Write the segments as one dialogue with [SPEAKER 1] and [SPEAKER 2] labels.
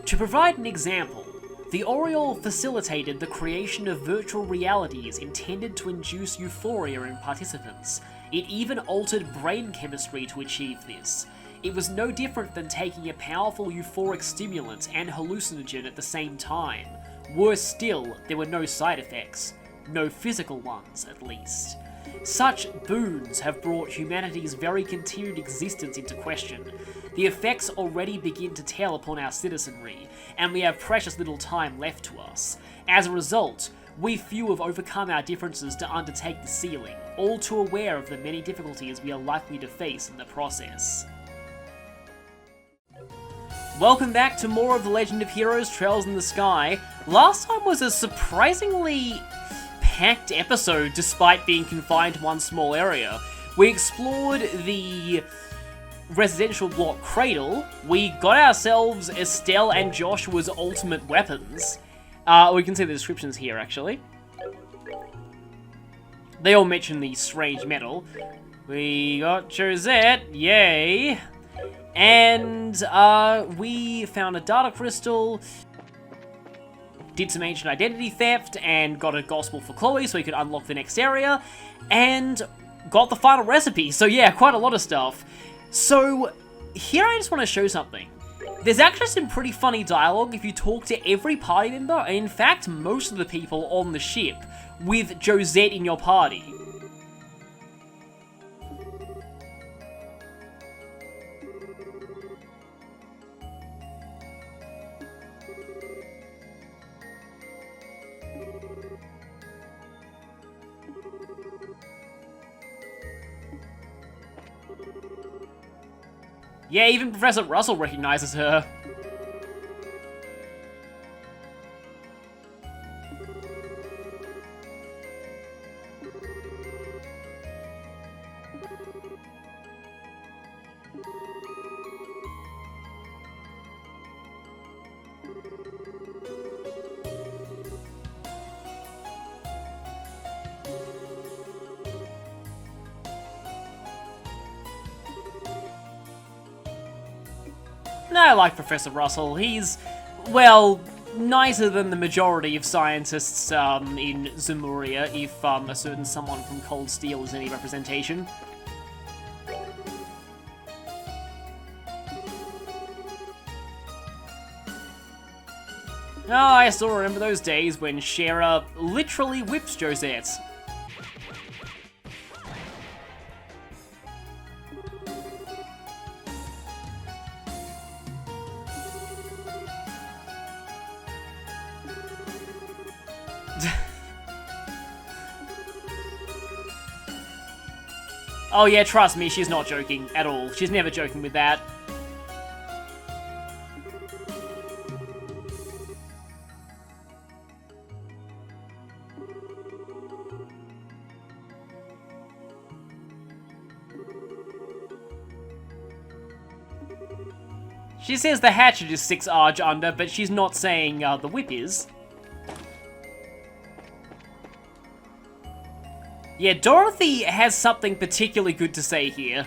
[SPEAKER 1] To provide an example, the Oriole facilitated the creation of virtual realities intended to induce euphoria in participants. It even altered brain chemistry to achieve this. It was no different than taking a powerful euphoric stimulant and hallucinogen at the same time. Worse still, there were no side effects. No physical ones, at least. Such boons have brought humanity's very continued existence into question. The effects already begin to tell upon our citizenry, and we have precious little time left to us. As a result, we few have overcome our differences to undertake the sealing, all too aware of the many difficulties we are likely to face in the process. Welcome back to more of The Legend of Heroes Trails in the Sky. Last time was a surprisingly packed episode despite being confined to one small area. We explored the residential block Cradle, we got ourselves Estelle and Joshua's ultimate weapons. We can see the descriptions here, actually. They all mention the strange metal. We got Josette, yay! And we found a data crystal, did some ancient identity theft, and got a gospel for Chloe so we could unlock the next area, and got the final recipe. So yeah, quite a lot of stuff. So here I just want to show something. There's actually some pretty funny dialogue if you talk to every party member, and in fact most of the people on the ship, with Josette in your party. Yeah, even Professor Russell recognizes her. I like Professor Russell. He's, well, nicer than the majority of scientists in Zemuria, if a certain someone from Cold Steel is any representation. Oh, I still remember those days when Shara literally whips Josette. Oh yeah, trust me, she's not joking at all. She's never joking with that. She says the hatchet is 6 Arg under, but she's not saying the whip is. Yeah, Dorothy has something particularly good to say here.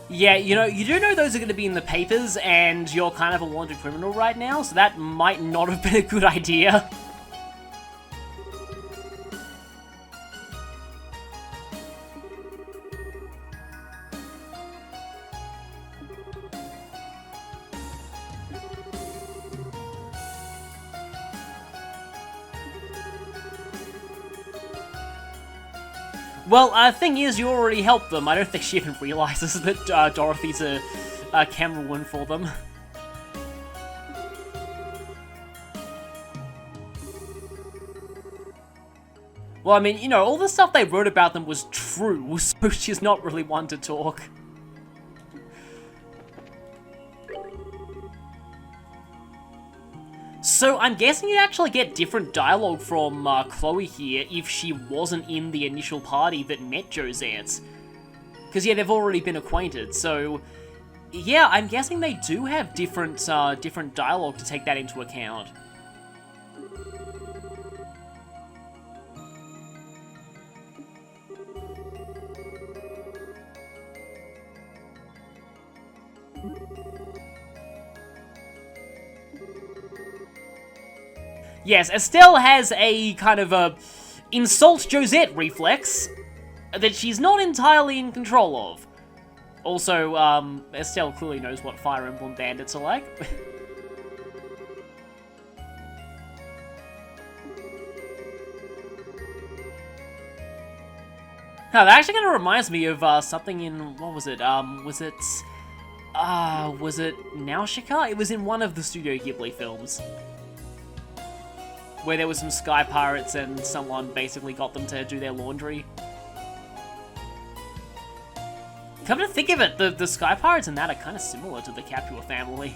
[SPEAKER 1] Yeah, you know, you do know those are going to be in the papers, and you're kind of a wanted criminal right now, so that might not have been a good idea. Well, thing is, you already helped them. I don't think she even realizes that Dorothy's a camera for them. Well, I mean, you know, all the stuff they wrote about them was true, so she's not really one to talk. So I'm guessing you'd actually get different dialogue from Chloe here if she wasn't in the initial party that met Josette. Because, yeah, they've already been acquainted, so... Yeah, I'm guessing they do have different dialogue to take that into account. Yes, Estelle has a kind of a insult Josette reflex that she's not entirely in control of. Also, Estelle clearly knows what Fire Emblem bandits are like. Now, that actually kind of reminds me of something in, what was it? Was it Nausicaa? It was in one of the Studio Ghibli films, where there was some sky pirates and someone basically got them to do their laundry. Come to think of it, the sky pirates in that are kind of similar to the Capua family.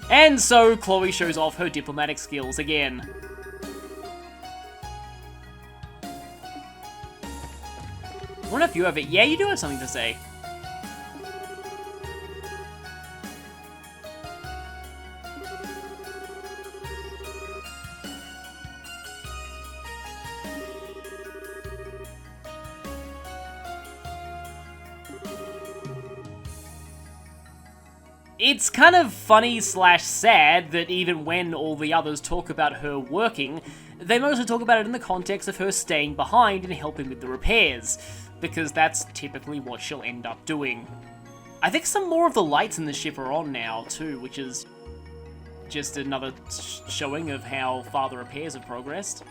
[SPEAKER 1] And so, Chloe shows off her diplomatic skills again. I wonder if you have it. Yeah, you do have something to say. It's kind of funny / sad that even when all the others talk about her working, they mostly talk about it in the context of her staying behind and helping with the repairs, because that's typically what she'll end up doing. I think some more of the lights in the ship are on now too, which is just another showing of how far the repairs have progressed.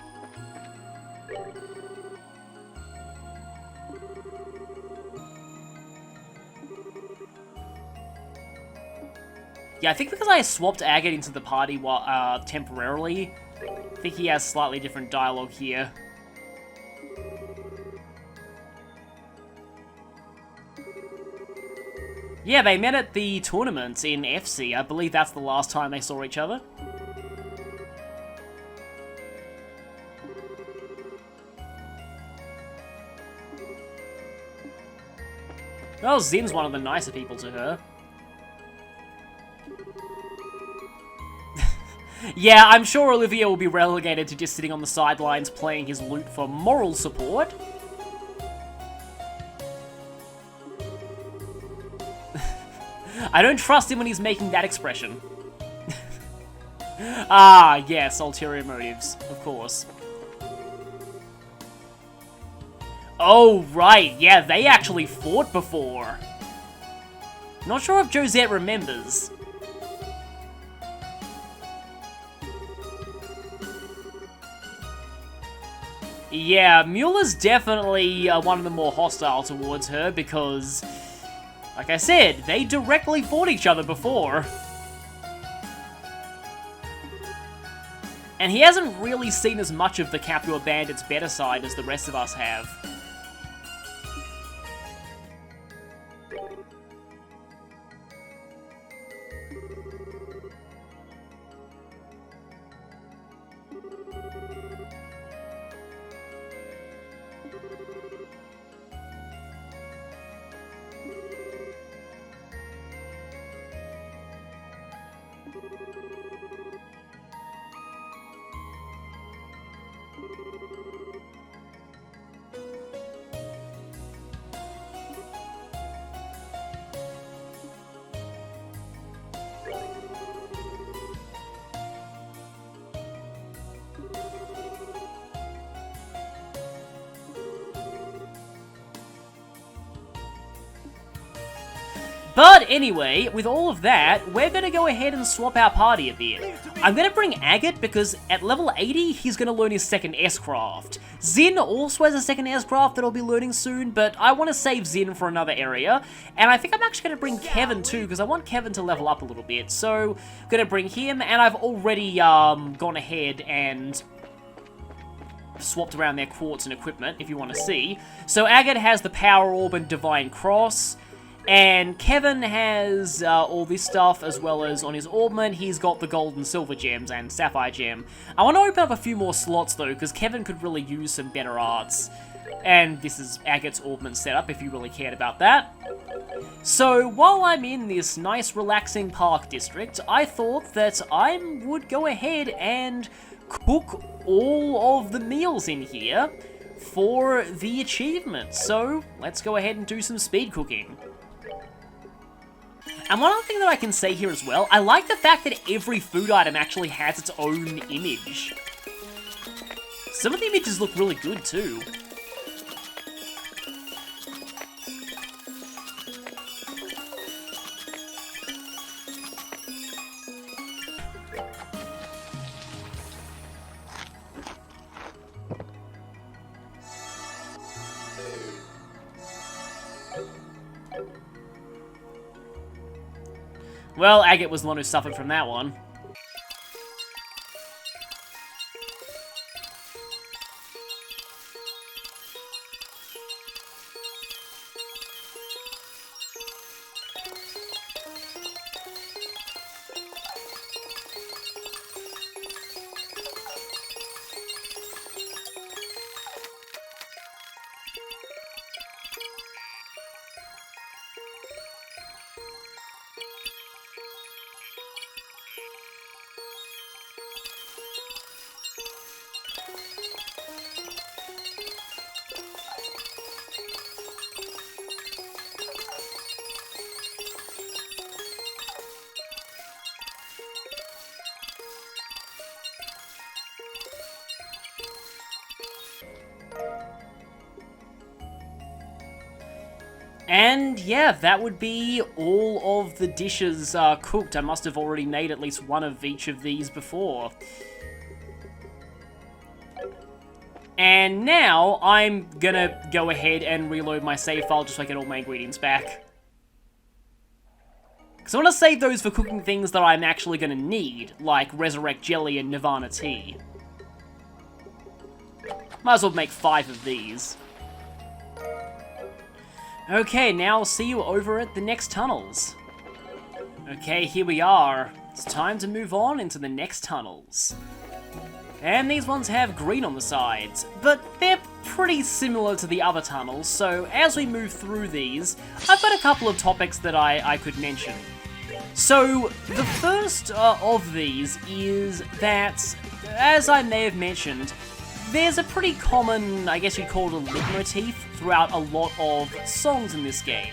[SPEAKER 1] Yeah, I think because I swapped Agate into the party temporarily, I think he has slightly different dialogue here. Yeah, they met at the tournament in FC. I believe that's the last time they saw each other. Well, Zin's one of the nicer people to her. Yeah, I'm sure Olivia will be relegated to just sitting on the sidelines playing his lute for moral support. I don't trust him when he's making that expression. Ah, yes, ulterior motives, of course. Oh, right, yeah, they actually fought before. Not sure if Josette remembers. Yeah, Mueller's definitely one of the more hostile towards her because, like I said, they directly fought each other before. And he hasn't really seen as much of the Capua Bandit's better side as the rest of us have. But anyway, with all of that, we're going to go ahead and swap our party a bit. I'm going to bring Agate because at level 80, he's going to learn his second S-craft. Zin also has a second S-craft that I'll be learning soon, but I want to save Zin for another area. And I think I'm actually going to bring Kevin too, because I want Kevin to level up a little bit. So, I'm going to bring him, and I've already gone ahead and swapped around their quartz and equipment, if you want to see. So Agate has the Power Orb and Divine Cross, and Kevin has all this stuff, as well as on his Orbment, he's got the Gold and Silver Gems and Sapphire Gem. I want to open up a few more slots, though, because Kevin could really use some better arts. And this is Agate's Orbment setup, if you really cared about that. So, while I'm in this nice, relaxing park district, I thought that I would go ahead and cook all of the meals in here for the achievement. So, let's go ahead and do some speed cooking. And one other thing that I can say here as well, I like the fact that every food item actually has its own image. Some of the images look really good too. Well, Agate was the one who suffered from that one. And yeah, that would be all of the dishes cooked. I must have already made at least one of each of these before. And now I'm gonna go ahead and reload my save file just so I get all my ingredients back. Because I want to save those for cooking things that I'm actually gonna need, like Resurrect Jelly and Nirvana Tea. Might as well make 5 of these. Okay, now I'll see you over at the next tunnels. Okay, here we are. It's time to move on into the next tunnels. And these ones have green on the sides, but they're pretty similar to the other tunnels, so as we move through these, I've got a couple of topics that I could mention. So, the first of these is that, as I may have mentioned, there's a pretty common, I guess you'd call it a leitmotif, throughout a lot of songs in this game.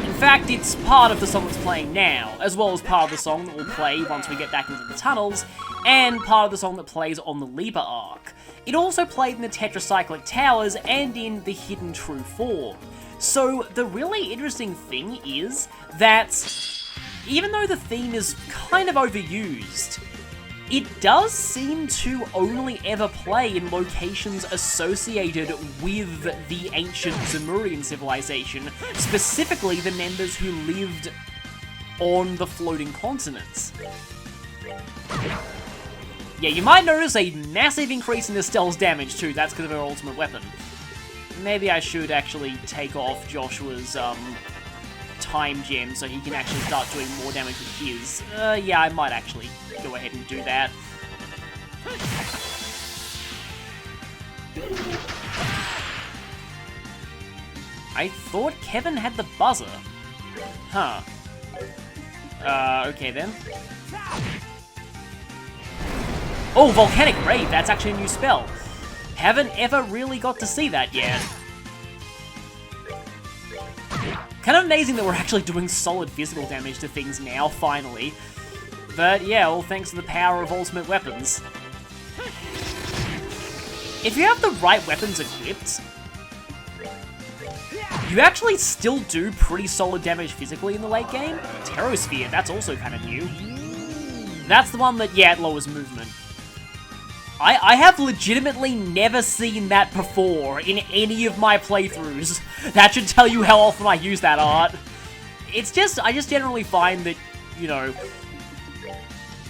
[SPEAKER 1] In fact, it's part of the song that's playing now, as well as part of the song that will play once we get back into the tunnels, and part of the song that plays on the Liber arc. It also played in the Tetracyclic Towers and in the Hidden True Form. So, the really interesting thing is that, even though the theme is kind of overused, it does seem to only ever play in locations associated with the ancient Zemurian civilization, specifically the members who lived on the floating continents. Yeah, you might notice a massive increase in Estelle's damage too, that's because of her ultimate weapon. Maybe I should actually take off Joshua's time gem so he can actually start doing more damage with his. Yeah, I might actually go ahead and do that. I thought Kevin had the buzzer. Huh. Okay then. Oh, Volcanic Raid, that's actually a new spell. Haven't ever really got to see that yet. Kind of amazing that we're actually doing solid physical damage to things now, finally. But yeah, all thanks to the power of ultimate weapons. If you have the right weapons equipped, you actually still do pretty solid damage physically in the late game. Terrosphere, that's also kind of new. That's the one that, yeah, it lowers movement. I have legitimately never seen that before in any of my playthroughs. That should tell you how often I use that art. It's just, I just generally find that, you know,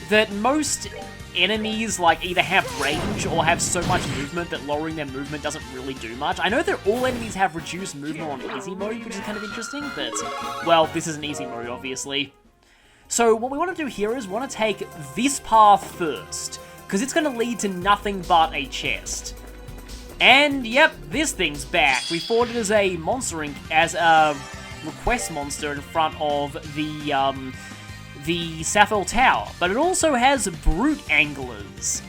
[SPEAKER 1] that most enemies, like, either have range or have so much movement that lowering their movement doesn't really do much. I know that all enemies have reduced movement on easy mode, which is kind of interesting, but, well, this is an easy mode, obviously. So what we want to do here is we want to take this path first, because it's going to lead to nothing but a chest. And, yep, this thing's back. We fought it as a monster, as a request monster in front of the Sapphill Tower, but it also has brute anglers.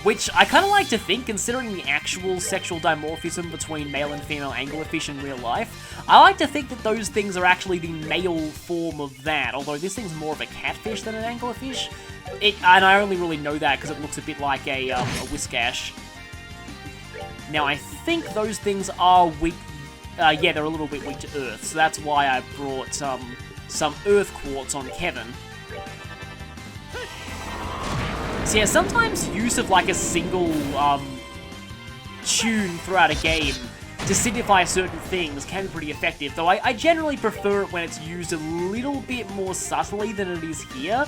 [SPEAKER 1] Which I kind of like to think, considering the actual sexual dimorphism between male and female anglerfish in real life, I like to think that those things are actually the male form of that, although this thing's more of a catfish than an anglerfish. And I only really know that because it looks a bit like a whiskash. Now, I think those things are weak. Yeah, they're a little bit weak to earth, so that's why I brought some earth quartz on Kevin. So yeah, sometimes use of like a single tune throughout a game to signify certain things can be pretty effective, though I generally prefer it when it's used a little bit more subtly than it is here.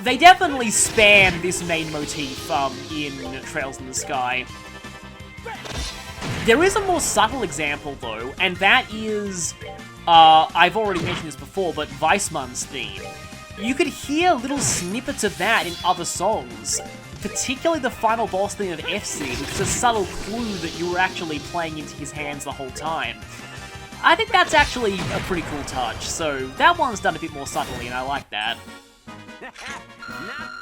[SPEAKER 1] They definitely spam this main motif in Trails in the Sky. There is a more subtle example, though, and that is, I've already mentioned this before, but Weissmann's theme. You could hear little snippets of that in other songs, particularly the final boss theme of FC, which is a subtle clue that you were actually playing into his hands the whole time. I think that's actually a pretty cool touch, so that one's done a bit more subtly, and I like that.
[SPEAKER 2] Not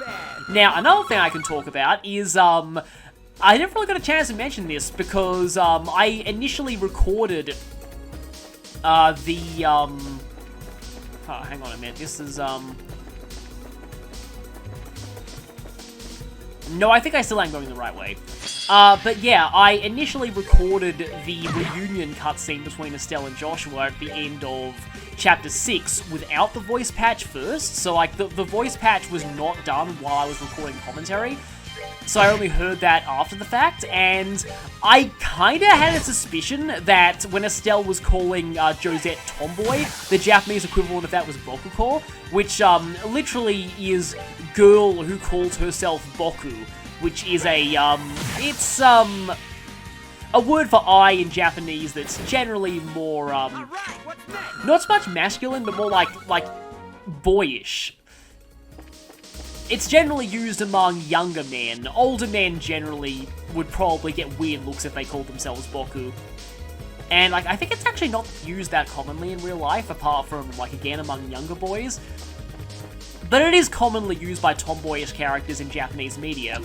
[SPEAKER 2] bad.
[SPEAKER 1] Now, another thing I can talk about is, I never really got a chance to mention this because I initially recorded oh, hang on a minute. This is no, I think I still am going the right way. But yeah, I initially recorded the reunion cutscene between Estelle and Joshua at the end of Chapter 6 without the voice patch first. So, like, the voice patch was not done while I was recording commentary. So I only heard that after the fact, and I kinda had a suspicion that when Estelle was calling Josette Tomboy, the Japanese equivalent of that was Bokuko, which literally is girl who calls herself Boku, which is it's a word for I in Japanese that's generally more not so much masculine, but more like boyish. It's generally used among younger men. Older men generally would probably get weird looks if they called themselves Boku. And, like, I think it's actually not used that commonly in real life, apart from, like, again, among younger boys. But it is commonly used by tomboyish characters in Japanese media.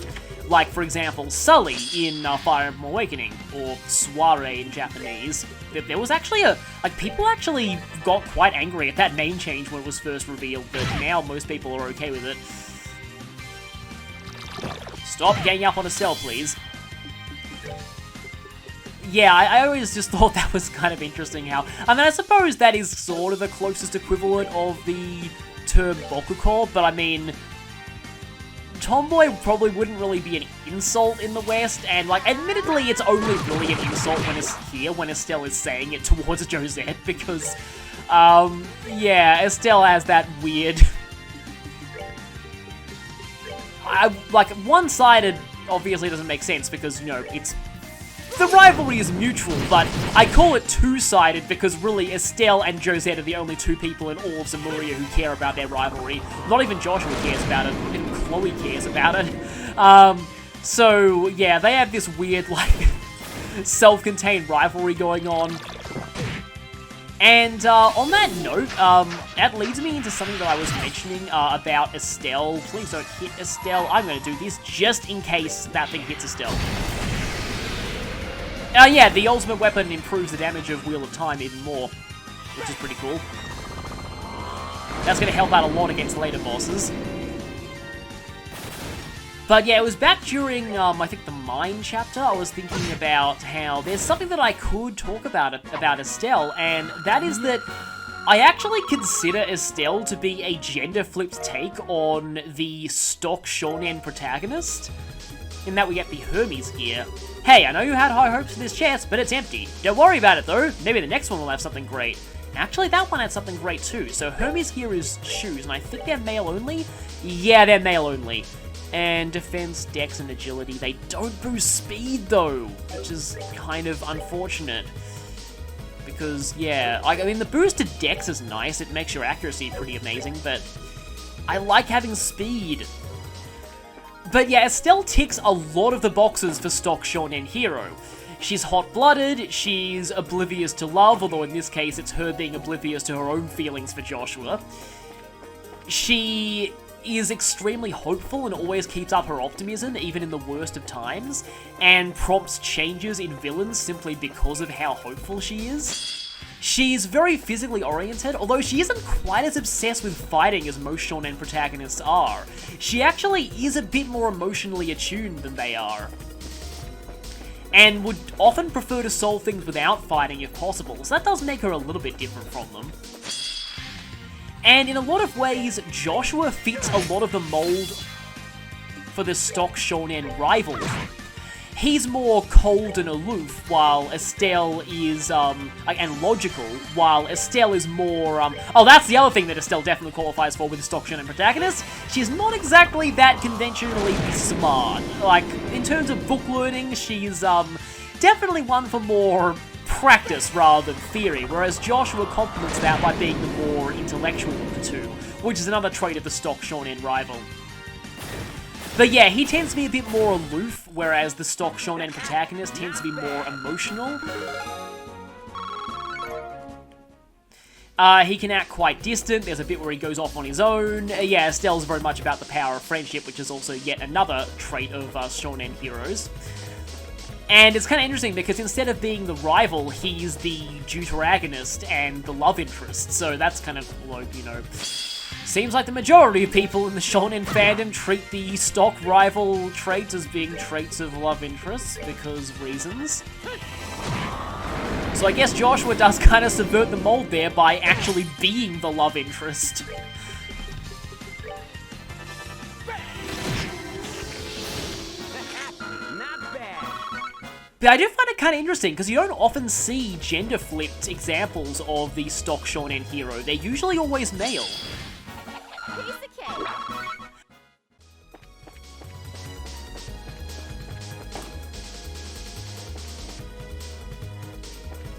[SPEAKER 1] Like, for example, Sully in Fire Emblem Awakening, or Soiree in Japanese. There was actually people actually got quite angry at that name change when it was first revealed, but now most people are okay with it. Stop getting up on Estelle, please. Yeah, I always just thought that was kind of interesting how... I mean, I suppose that is sort of the closest equivalent of the term Bokuko, but I mean... Tomboy probably wouldn't really be an insult in the West, and, like, admittedly, it's only really an insult when it's here, when Estelle is saying it towards Josette, because, yeah, Estelle has that weird... like, one-sided obviously doesn't make sense because, you know, it's... The rivalry is mutual, but I call it two-sided because really Estelle and Josette are the only two people in all of Zamuria who care about their rivalry. Not even Joshua cares about it, not even Chloe cares about it. So, yeah, they have this weird, like, self-contained rivalry going on. And on that note, that leads me into something that I was mentioning about Estelle. Please don't hit Estelle. I'm going to do this just in case that thing hits Estelle. Yeah, the ultimate weapon improves the damage of Wheel of Time even more, which is pretty cool. That's going to help out a lot against later bosses. But yeah, it was back during, I think, the Mine chapter, I was thinking about how there's something that I could talk about Estelle, and that is that I actually consider Estelle to be a gender-flipped take on the stock Shounen protagonist, in that we get the Hermes gear. Hey, I know you had high hopes for this chest, but it's empty. Don't worry about it though, maybe the next one will have something great. Actually, that one had something great too. So Hermes gear is shoes, and I think they're male only? Yeah, they're male only. And defense, dex, and agility. They don't boost speed though, which is kind of unfortunate. Because, yeah, I mean, the boost to dex is nice, it makes your accuracy pretty amazing, but I like having speed. But yeah, Estelle ticks a lot of the boxes for stock Shounen hero. She's hot-blooded, she's oblivious to love, although in this case it's her being oblivious to her own feelings for Joshua. She is extremely hopeful and always keeps up her optimism, even in the worst of times, and prompts changes in villains simply because of how hopeful she is. She's very physically oriented, although she isn't quite as obsessed with fighting as most shonen protagonists are. She actually is a bit more emotionally attuned than they are, and would often prefer to solve things without fighting if possible, so that does make her a little bit different from them. And in a lot of ways, Joshua fits a lot of the mold for the stock shonen rival. He's more cold and aloof, while Estelle is, and logical, while Estelle is more, oh, that's the other thing that Estelle definitely qualifies for with the stock shonen protagonist. She's not exactly that conventionally smart. Like, in terms of book learning, she's, definitely one for more practice rather than theory, whereas Joshua complements that by being the more intellectual of the two, which is another trait of the stock shonen rival. But yeah, he tends to be a bit more aloof, whereas the stock shonen protagonist tends to be more emotional. He can act quite distant, there's a bit where he goes off on his own. Yeah, Estelle's very much about the power of friendship, which is also yet another trait of shonen heroes. And it's kind of interesting because instead of being the rival, he's the deuteragonist and the love interest. So that's kind of, like, you know, seems like the majority of people in the shonen fandom treat the stock rival traits as being traits of love interests because reasons. So I guess Joshua does kind of subvert the mold there by actually being the love interest. But I do find it kind of interesting, because you don't often see gender-flipped examples of the stock shonen hero. They're usually always male.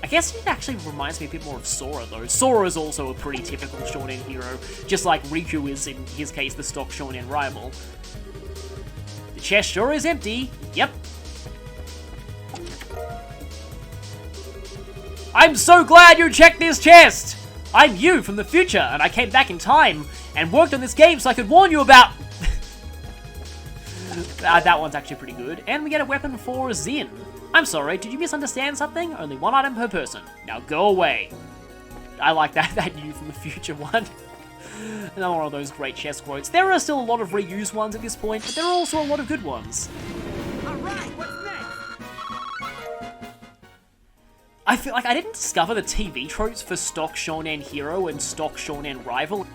[SPEAKER 1] I guess it actually reminds me a bit more of Sora, though. Sora is also a pretty typical shonen hero, just like Riku is, in his case, the stock shonen rival. The chest sure is empty. Yep. I'm so glad you checked this chest! I'm you from the future, and I came back in time and worked on this game so I could warn you about... that one's actually pretty good. And we get a weapon for Zin. I'm sorry, did you misunderstand something? Only one item per person. Now go away. I like that you from the future one. Another one of those great chest quotes. There are still a lot of reused ones at this point, but there are also a lot of good ones.
[SPEAKER 2] Alright, what's next?
[SPEAKER 1] I feel like I didn't discover the TV tropes for stock shonen hero and stock shonen rival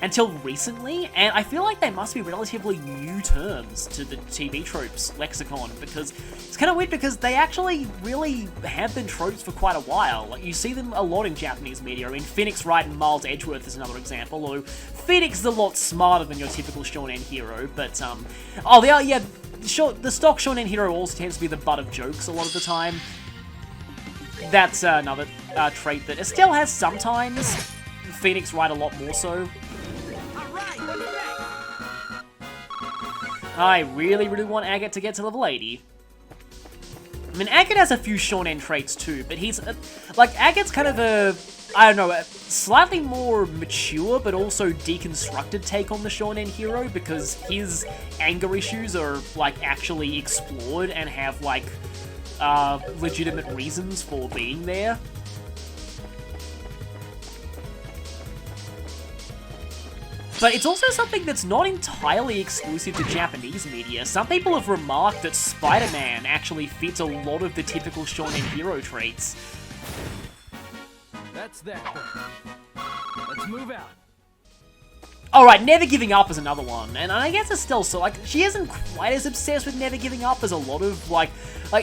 [SPEAKER 1] until recently, and I feel like they must be relatively new terms to the TV tropes lexicon, because it's kind of weird because they actually really have been tropes for quite a while. Like, you see them a lot in Japanese media. I mean, Phoenix Wright and Miles Edgeworth is another example, although Phoenix is a lot smarter than your typical shonen hero, but, oh, they are, yeah, the stock shonen hero also tends to be the butt of jokes a lot of the time. That's another trait that Estelle has sometimes. Phoenix Wright a lot more so. I really want Agate to get to level 80. I mean, Agate has a few shonen traits too, but he's, like, Agate's kind of a, I don't know, a slightly more mature but also deconstructed take on the shonen hero, because his anger issues are, like, actually explored and have, like, legitimate reasons for being there. but it's also something that's not entirely exclusive to Japanese media. Some people have remarked that Spider-Man actually fits a lot of the typical shonen hero traits.
[SPEAKER 2] That's that then. Let's move out.
[SPEAKER 1] Alright, Never Giving Up is another one, and I guess it's still so, like, she isn't quite as obsessed with Never Giving Up as a lot of, like,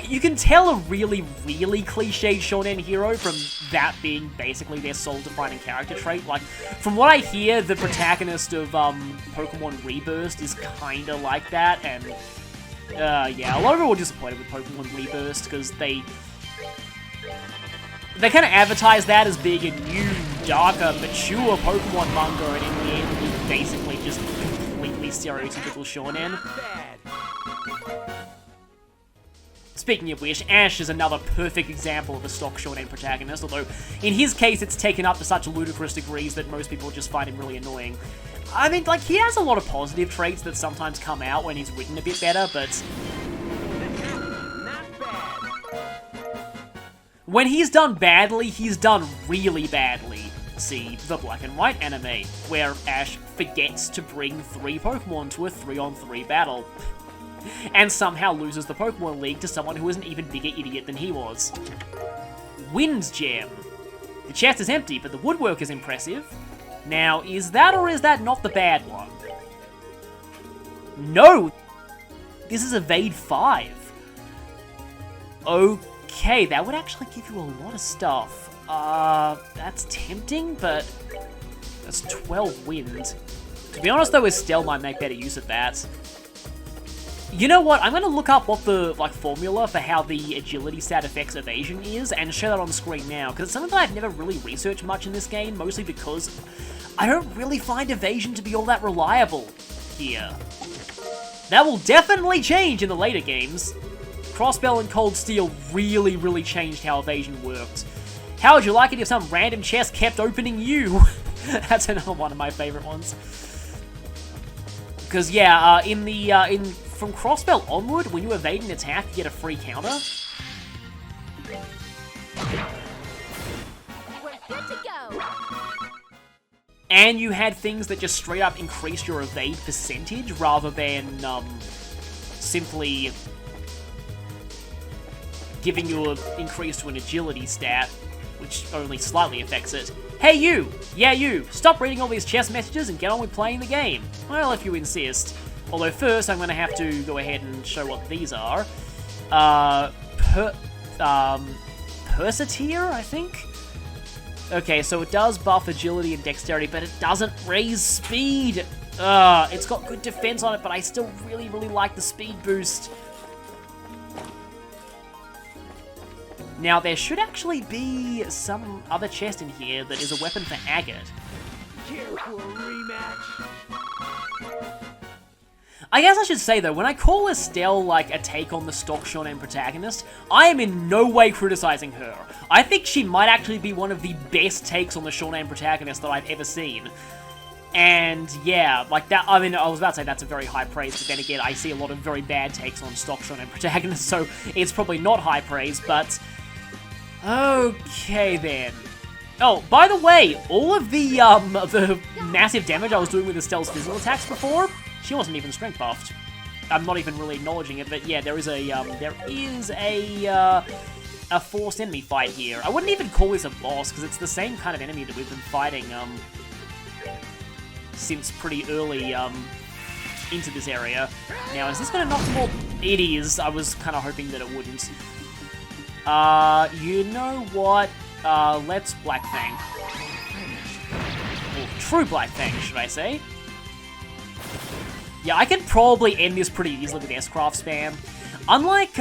[SPEAKER 1] you can tell a really, really cliched shonen hero from that being basically their sole-defining character trait. Like, from what I hear, the protagonist of, Pokemon Rebirth is kinda like that, and, yeah, a lot of people were disappointed with Pokemon Rebirth, because they kind of advertise that as being a new, darker, mature Pokemon manga, and in the end, it's basically just completely stereotypical shonen. Speaking of which, Ash is another perfect example of a stock shonen protagonist, although in his case it's taken up to such ludicrous degrees that most people just find him really annoying. I mean, like, he has a lot of positive traits that sometimes come out when he's written a bit better, but when he's done badly, he's done really badly. See the Black and White anime, where Ash forgets to bring 3 Pokemon to a 3-on-3 battle, and somehow loses the Pokemon League to someone who is an even bigger idiot than he was. Wind Gem. The chest is empty, but the woodwork is impressive. Now, is that or is that not the bad one? No! This is Evade 5. Okay, that would actually give you a lot of stuff. That's tempting, but that's 12 wind. To be honest though, Estelle might make better use of that. You know what, I'm gonna look up what the, like, formula for how the agility stat affects evasion is, and show that on screen now, because it's something that I've never really researched much in this game, mostly because I don't really find evasion to be all that reliable here. That will definitely change in the later games. Crossbell and Cold Steel really, really changed how evasion worked. How would you like it if some random chest kept opening you? That's another one of my favorite ones. Because yeah, from Crossbell onward, when you evade an attack, you get a free counter.
[SPEAKER 3] We're good to go.
[SPEAKER 1] And you had things that just straight up increased your evade percentage rather than simply giving you an increase to an agility stat, which only slightly affects it. Hey you! Yeah you! Stop reading all these chess messages and get on with playing the game. Well, if you insist. Although first, I'm going to have to go ahead and show what these are. Persiteer, I think? Okay, so it does buff agility and dexterity, but it doesn't raise speed! It's got good defense on it, but I still really, really like the speed boost. Now, there should actually be some other chest in here that is a weapon for Agate.
[SPEAKER 2] Care for a rematch?
[SPEAKER 1] I guess I should say though, when I call Estelle like a take on the stock shonen protagonist, I am in no way criticizing her. I think she might actually be one of the best takes on the shonen protagonist that I've ever seen. And yeah, like that, I mean, I was about to say that's a very high praise, but then again, I see a lot of very bad takes on stock shonen protagonists, so it's probably not high praise, but okay then. Oh, by the way, all of the massive damage I was doing with Estelle's physical attacks before, she wasn't even strength buffed. I'm not even really acknowledging it, but yeah, there is a forced enemy fight here. I wouldn't even call this a boss, because it's the same kind of enemy that we've been fighting, since pretty early, into this area. Now, is this gonna knock more? It is. I was kind of hoping that it wouldn't. You know what? Let's Black Fang. Or True Black Fang, should I say. Yeah, I can probably end this pretty easily with S-Craft spam. Unlike,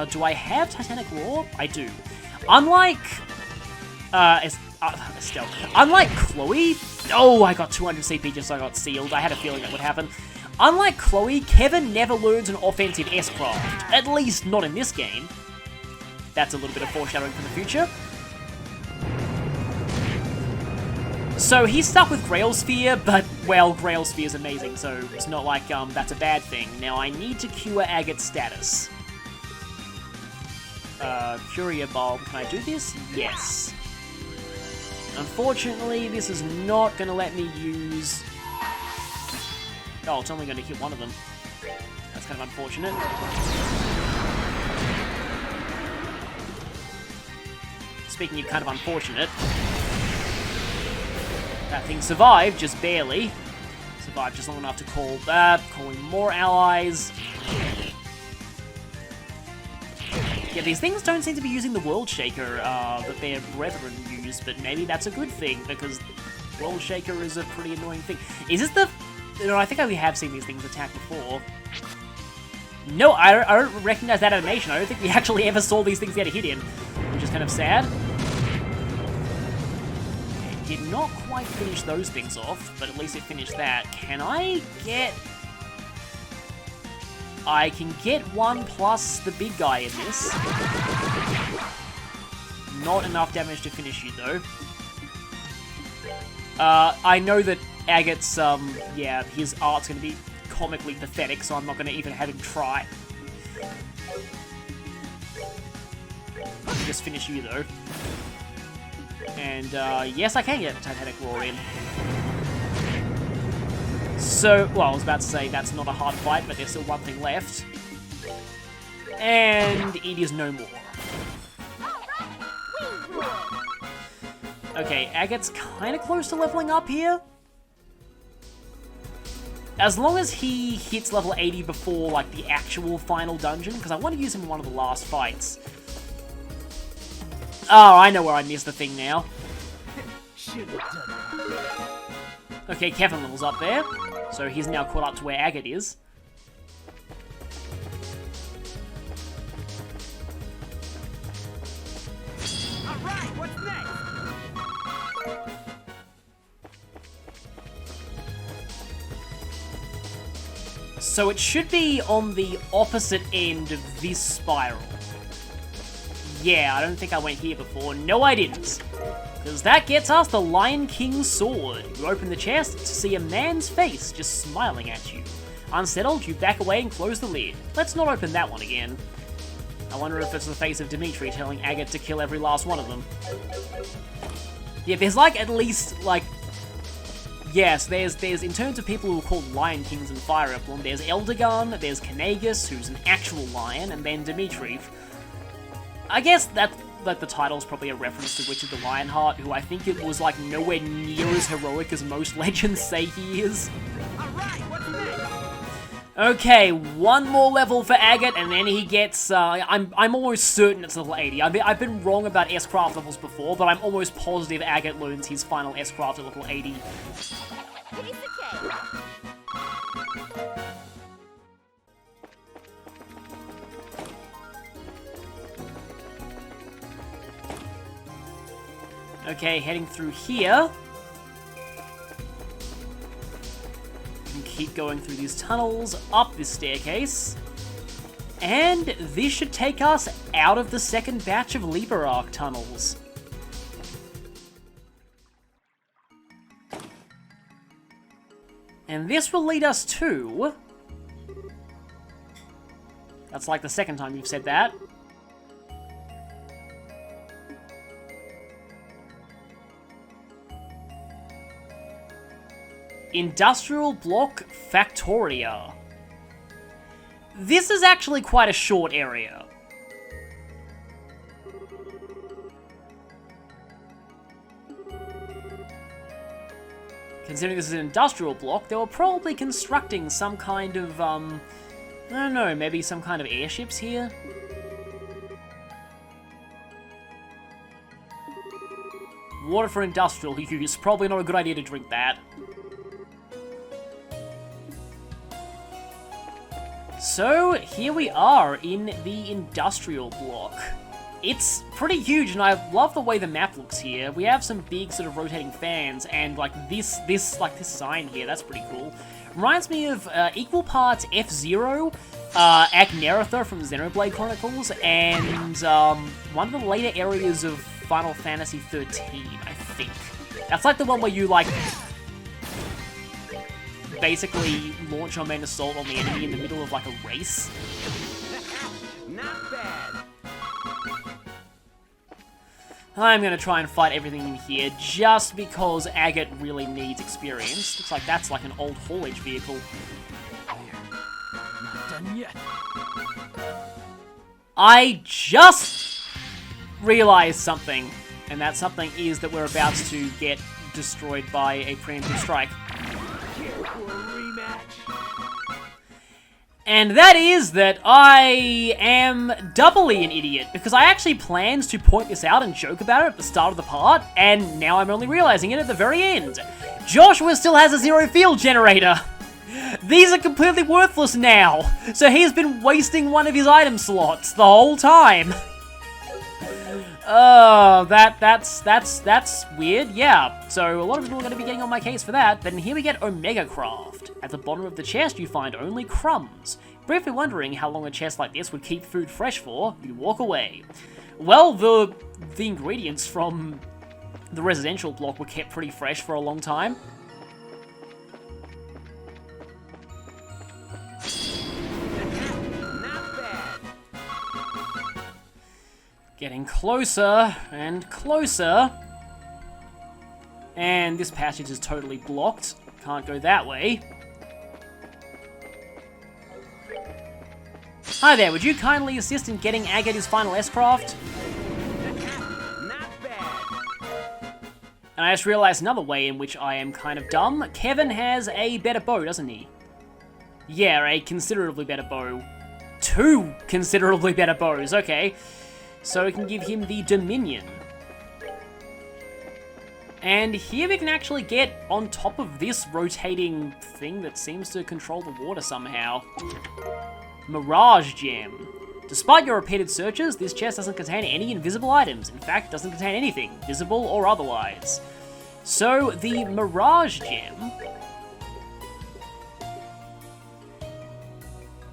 [SPEAKER 1] do I have Titanic Roar? I do. Unlike, Estelle. Unlike Chloe, oh, I got 200 CP just so I got sealed. I had a feeling that would happen. Unlike Chloe, Kevin never learns an offensive S-Craft. At least not in this game. That's a little bit of foreshadowing for the future. So he's stuck with Grail Sphere, but, well, Grail Sphere is amazing, so it's not like that's a bad thing. Now, I need to cure Agate's status. Courier Bulb, can I do this? Yes. Unfortunately, this is not going to let me use Oh, it's only going to hit one of them. That's kind of unfortunate. Speaking of kind of unfortunate, that thing survived, just barely. Survived just long enough to call calling more allies. Yeah, these things don't seem to be using the World Shaker that their brethren use, but maybe that's a good thing, because World Shaker is a pretty annoying thing. Is this the... No, I think we have seen these things attack before. No, I don't recognize that animation. I don't think we actually ever saw these things get a hit in, which is kind of sad. It did not quite finish those things off, but at least it finished that. Can I get... I can get 1 plus the big guy in this. Not enough damage to finish you, though. I know that Agate's, yeah, his art's gonna be comically pathetic, so I'm not gonna even have him try. I can just finish you, though. And, yes, I can get Titanic Roar in. So, well, I was about to say that's not a hard fight, but there's still one thing left. And it is no more. Okay, Agate's kind of close to leveling up here. As long as he hits level 80 before, like, the actual final dungeon, because I want to use him in one of the last fights. Oh, I know where I missed the thing now. Okay, Kevin levels up there, so he's now caught up to where Agate is.
[SPEAKER 2] Alright, what's next?
[SPEAKER 1] So it should be on the opposite end of this spiral. Yeah, I don't think I went here before. No, I didn't. Because that gets us the Lion King's sword. You open the chest to see a man's face just smiling at you. Unsettled, you back away and close the lid. Let's not open that one again. I wonder if it's the face of Dimitri telling Agate to kill every last one of them. Yeah, there's like at least like... Yes, there's in terms of people who are called Lion Kings in Fire Emblem, there's Eldegon, there's Kanagus, who's an actual lion, and then Dimitri. I guess that the title's probably a reference to Richard the Lionheart, who I think it was like nowhere near as heroic as most legends say he is.
[SPEAKER 2] Alright, what's next?
[SPEAKER 1] Okay, one more level for Agate, and then he gets, I'm almost certain it's level 80. I've been wrong about S-Craft levels before, but I'm almost positive Agate learns his final S-Craft at level 80. Okay, heading through here. Keep going through these tunnels, up this staircase, and this should take us out of the second batch of Liber Arc tunnels. And this will lead us to... That's like the second time you've said that. Industrial Block Factoria. This is actually quite a short area. Considering this is an industrial block, they were probably constructing some kind of, I don't know, maybe some kind of airships here? Water for industrial use. Probably not a good idea to drink that. So, here we are in the industrial block. It's pretty huge, and I love the way the map looks here. We have some big sort of rotating fans, and like this sign here, that's pretty cool. Reminds me of equal parts F-Zero, Agneratha from Xenoblade Chronicles, and one of the later areas of Final Fantasy 13, I think. That's like the one where you like... basically launch your main assault on the enemy in the middle of like a race.
[SPEAKER 2] Not bad.
[SPEAKER 1] I'm gonna try and fight everything in here just because Agate really needs experience. Looks like that's like an old haulage vehicle.
[SPEAKER 2] Not done yet.
[SPEAKER 1] I just realized something, and that something is that we're about to get destroyed by a preemptive strike.
[SPEAKER 2] Here for a rematch.
[SPEAKER 1] And that is that I am doubly an idiot, because I actually planned to point this out and joke about it at the start of the part, and now I'm only realizing it at the very end. Joshua still has a 0 field generator. These are completely worthless now, so he's been wasting one of his item slots the whole time. Oh, that's weird, yeah. So a lot of people are going to be getting on my case for that, but here we get Omega Craft. At the bottom of the chest you find only crumbs. Briefly wondering how long a chest like this would keep food fresh for, you walk away. Well, the ingredients from the residential block were kept pretty fresh for a long time.
[SPEAKER 2] Not bad.
[SPEAKER 1] Getting closer and closer. And this passage is totally blocked. Can't go that way. Hi there, would you kindly assist in getting Agate his final S-Craft?
[SPEAKER 2] Not bad.
[SPEAKER 1] And I just realized another way in which I am kind of dumb. Kevin has a better bow, doesn't he? Yeah, a considerably better bow. 2 considerably better bows, okay. So we can give him the Dominion. And here we can actually get on top of this rotating thing that seems to control the water somehow. Mirage Gem. Despite your repeated searches, this chest doesn't contain any invisible items. In fact, it doesn't contain anything, visible or otherwise. So, the Mirage Gem...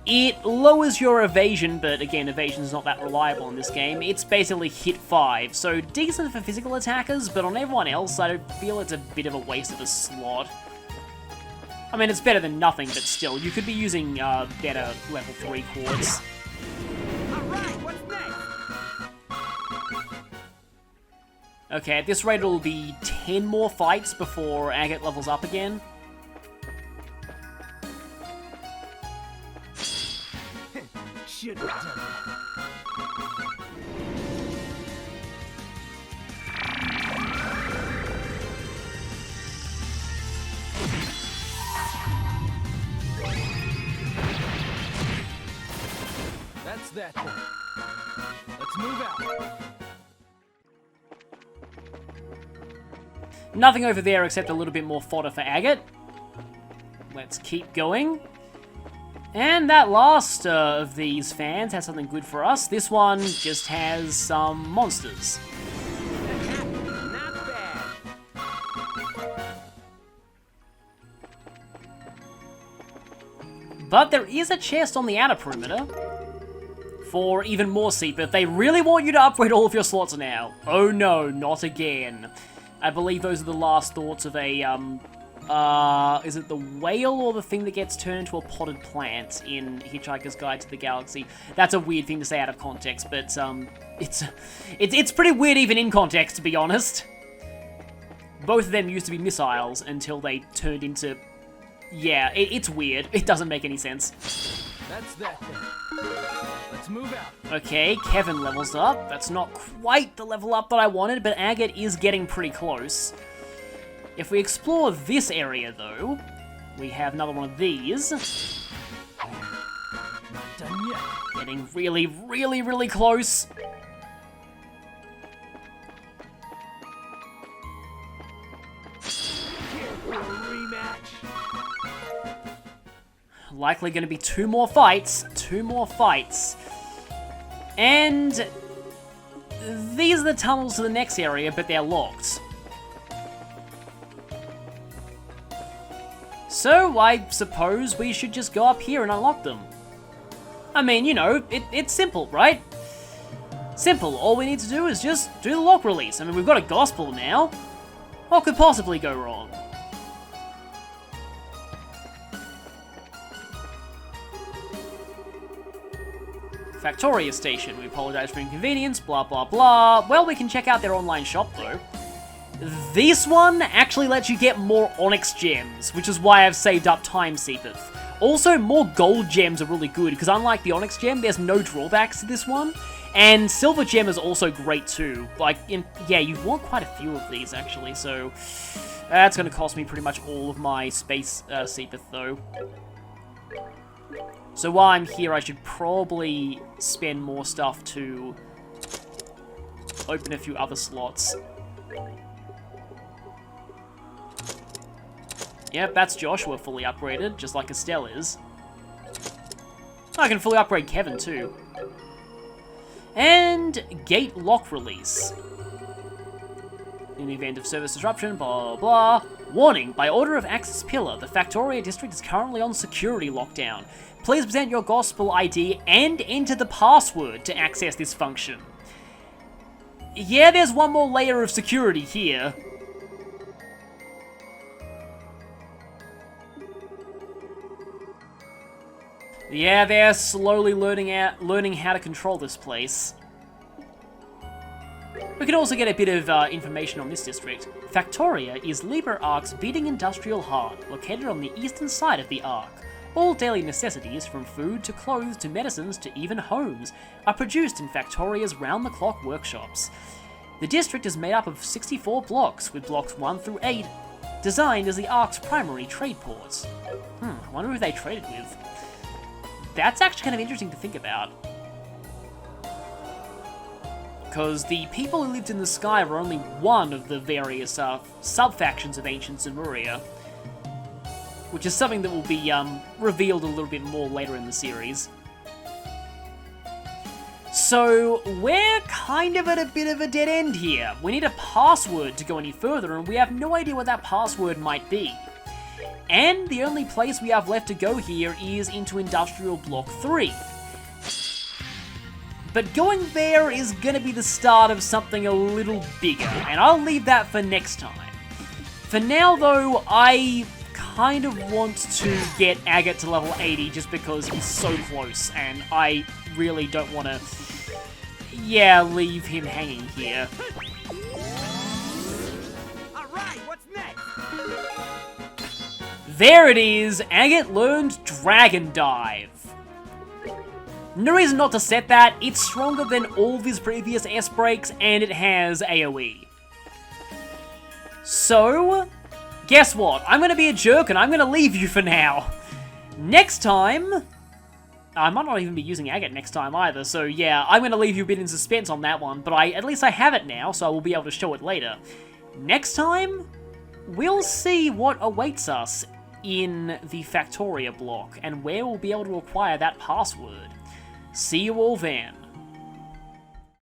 [SPEAKER 1] it lowers your evasion, but again, evasion is not that reliable in this game. It's basically hit 5, so decent for physical attackers, but on everyone else, I feel it's a bit of a waste of a slot. I mean, it's better than nothing, but still, you could be using better level 3 quartz.
[SPEAKER 2] Alright, what's next?
[SPEAKER 1] Okay, at this rate, it'll be 10 more fights before Agate levels up again.
[SPEAKER 2] Should have done that. That's that then. Let's move out.
[SPEAKER 1] Nothing over there except a little bit more fodder for Agate. Let's keep going. And that last of these fans has something good for us. This one just has some monsters.
[SPEAKER 2] Not bad.
[SPEAKER 1] But there is a chest on the outer perimeter for even more seep if they really want you to upgrade all of your slots now. Oh no, not again. I believe those are the last thoughts of a, is it the whale or the thing that gets turned into a potted plant in Hitchhiker's Guide to the Galaxy? That's a weird thing to say out of context, but it's pretty weird even in context, to be honest. Both of them used to be missiles until they turned into... yeah, it's weird. It doesn't make any sense.
[SPEAKER 2] That's that then. Let's move out.
[SPEAKER 1] Okay, Kevin levels up. That's not quite the level up that I wanted, but Agate is getting pretty close. If we explore this area, though, we have another one of these.
[SPEAKER 2] Not done yet.
[SPEAKER 1] Getting really, really, really close.
[SPEAKER 2] Here for a rematch.
[SPEAKER 1] Likely going to be 2 more fights. 2 more fights. And these are the tunnels to the next area, but they're locked. So I suppose we should just go up here and unlock them. I mean, you know, it's simple, right? Simple. All we need to do is just do the lock release. I mean, we've got a gospel now. What could possibly go wrong? Factoria station. We apologize for inconvenience, blah blah blah. Well, we can check out their online shop though. This one actually lets you get more Onyx gems, which is why I've saved up Time Seepeth. Also, more gold gems are really good, because unlike the Onyx gem, there's no drawbacks to this one. And Silver gem is also great too. Like, yeah, you want quite a few of these actually, so that's going to cost me pretty much all of my space Seepeth though. So while I'm here, I should probably spend more stuff to open a few other slots. Yep, that's Joshua fully upgraded, just like Estelle is. I can fully upgrade Kevin too. And gate lock release. In the event of service disruption, blah blah. Warning, by order of Axis Pillar, the Factoria district is currently on security lockdown. Please present your Gospel ID and enter the password to access this function. Yeah, there's one more layer of security here. Yeah, they're slowly learning how to control this place. We can also get a bit of information on this district. Factoria is Liber Arc's beating industrial heart, located on the eastern side of the Arc. All daily necessities, from food to clothes to medicines to even homes, are produced in Factoria's round-the-clock workshops. The district is made up of 64 blocks, with blocks 1 through 8 designed as the Arc's primary trade ports. I wonder who they traded with. That's actually kind of interesting to think about. Because the people who lived in the sky were only one of the various sub-factions of ancient Zemuria. Which is something that will be revealed a little bit more later in the series. So, we're kind of at a bit of a dead end here. We need a password to go any further, and we have no idea what that password might be. And the only place we have left to go here is into Industrial Block 3. But going there is going to be the start of something a little bigger, and I'll leave that for next time. For now, though, I kind of want to get Agate to level 80 just because he's so close, and I really don't want to, leave him hanging here.
[SPEAKER 2] Alright, what's next?
[SPEAKER 1] There it is! Agate learned Dragon Dive. No reason not to set that. It's stronger than all of his previous S-breaks, and it has AoE. So, guess what? I'm going to be a jerk, and I'm going to leave you for now. Next time, I might not even be using Agate next time either, so yeah, I'm going to leave you a bit in suspense on that one, but at least I have it now, so I will be able to show it later. Next time, we'll see what awaits us in the Factoria block, and where we'll be able to acquire that password. See you all then.